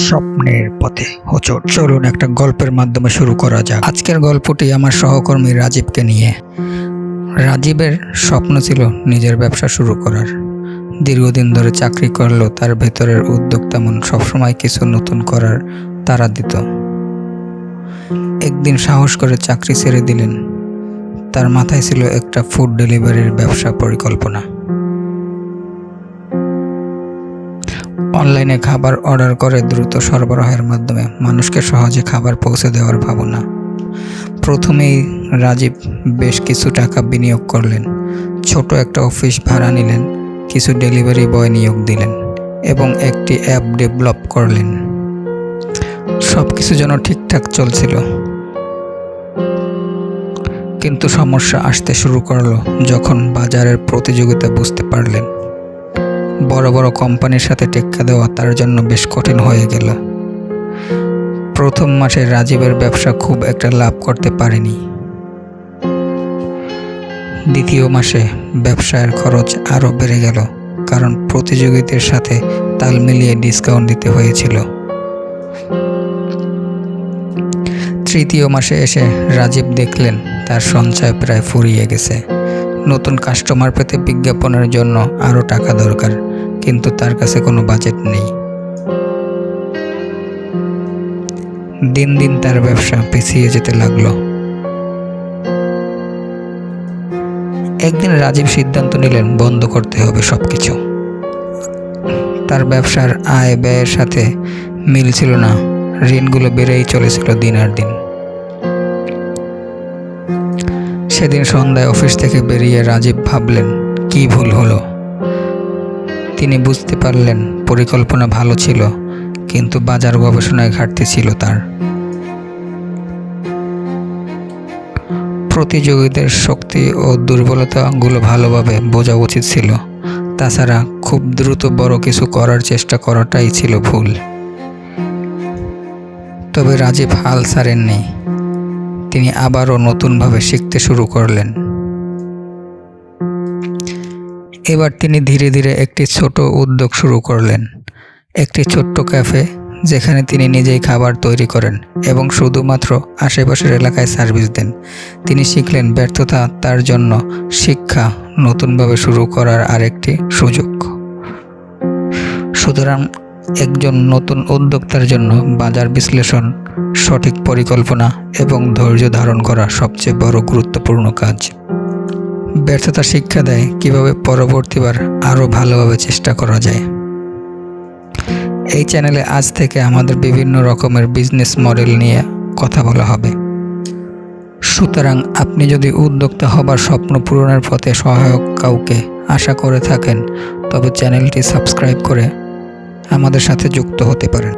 স্বপ্নের পথে হোঁচট। চলুন একটা গল্পের মাধ্যমে শুরু করা যাক। আজকের গল্পটি আমার সহকর্মী রাজীবকে নিয়ে। রাজীবের স্বপ্ন ছিল নিজের ব্যবসা শুরু করার। দীর্ঘদিন ধরে চাকরি করলেও তার ভেতরের উদ্যোক্তা মন সবসময় কিছু নতুন করার তাড়া দিত। একদিন সাহস করে চাকরি ছেড়ে দিলেন। তার মাথায় ছিল একটা ফুড ডেলিভারির ব্যবসা পরিকল্পনা। অনলাইনে খাবার অর্ডার করে দ্রুত সরবরাহের মাধ্যমে মানুষকে সহজে খাবার পৌঁছে দেওয়ার ভাবনা। প্রথমেই রাজীব বেশ কিছু টাকা বিনিয়োগ করলেন। ছোট একটা অফিস ভাড়া নিলেন, কিছু ডেলিভারি বয় নিয়োগ দিলেন এবং একটি অ্যাপ ডেভেলপ করলেন। সব কিছু যেন ঠিকঠাক চলছিল, কিন্তু সমস্যা আসতে শুরু করলো যখন বাজারের প্রতিযোগিতা বুঝতে পারলেন। বড় বড় কোম্পানির সাথে টেক্কা দেওয়া তার জন্য বেশ কঠিন হয়ে গেল। প্রথম মাসে রাজীবের ব্যবসা খুব একটা লাভ করতে পারেনি। দ্বিতীয় মাসে ব্যবসায়ের খরচ আরও বেড়ে গেল, কারণ প্রতিযোগীদের সাথে তাল মিলিয়ে ডিসকাউন্ট দিতে হয়েছিল। তৃতীয় মাসে এসে রাজীব দেখলেন তার সঞ্চয় প্রায় ফুরিয়ে গেছে। নতুন কাস্টমার পেতে বিজ্ঞাপনের জন্য আরও টাকা দরকার, কিন্তু তার কাছে কোনো বাজেট নেই। দিন দিন তার ব্যবসা পিছিয়ে যেতে লাগলো। একদিন রাজীব সিদ্ধান্ত নিলেন বন্ধ করতে হবে সবকিছু। তার ব্যবসার আয় ব্যয়ের সাথে মিল ছিল না, ঋণগুলো বেড়েই চলেছিল দিন আর দিন। সেদিন সন্ধ্যায় অফিস থেকে বেরিয়ে রাজীব ভাবলেন, কি ভুল হলো। তিনি বুঝতে পারলেন পরিকল্পনা ভালো ছিল, কিন্তু বাজার গবেষণায় ঘাটতি ছিল তার। প্রতিযোগীদের শক্তি ও দুর্বলতাগুলো ভালোভাবে বোঝা উচিত ছিল। তাছাড়া খুব দ্রুত বড় কিছু করার চেষ্টা করাটাই ছিল ভুল। তবে রাজীব হাল ছাড়েননি। তিনি আবারও নতুনভাবে শিখতে শুরু করলেন। এবার তিনি ধীরে ধীরে একটি ছোট উদ্যোগ শুরু করলেন, একটি ছোট্ট ক্যাফে, যেখানে তিনি নিজেই খাবার তৈরি করেন এবং শুধুমাত্র আশেপাশের এলাকায় সার্ভিস দেন। তিনি শিখলেন ব্যর্থতা তার জন্য শিক্ষা, নতুনভাবে শুরু করার আরেকটি সুযোগ। সুতরাং একজন নতুন উদ্যোক্তার জন্য বাজার বিশ্লেষণ, সঠিক পরিকল্পনা এবং ধৈর্য ধারণ করা সবচেয়ে বড় গুরুত্বপূর্ণ কাজ। ব্যর্থতা শিক্ষা দেয় কিভাবে পরবর্তীবার আরও ভালোভাবে চেষ্টা করা যায়। এই চ্যানেলে আজ থেকে আমাদের বিভিন্ন রকমের বিজনেস মডেল নিয়ে কথা বলা হবে। সুতরাং আপনি যদি উদ্যোক্তা হবার স্বপ্ন পূরণের পথে সহায়ক কাউকে আশা করে থাকেন, তবে চ্যানেলটি সাবস্ক্রাইব করে আমাদের সাথে যুক্ত হতে পারেন।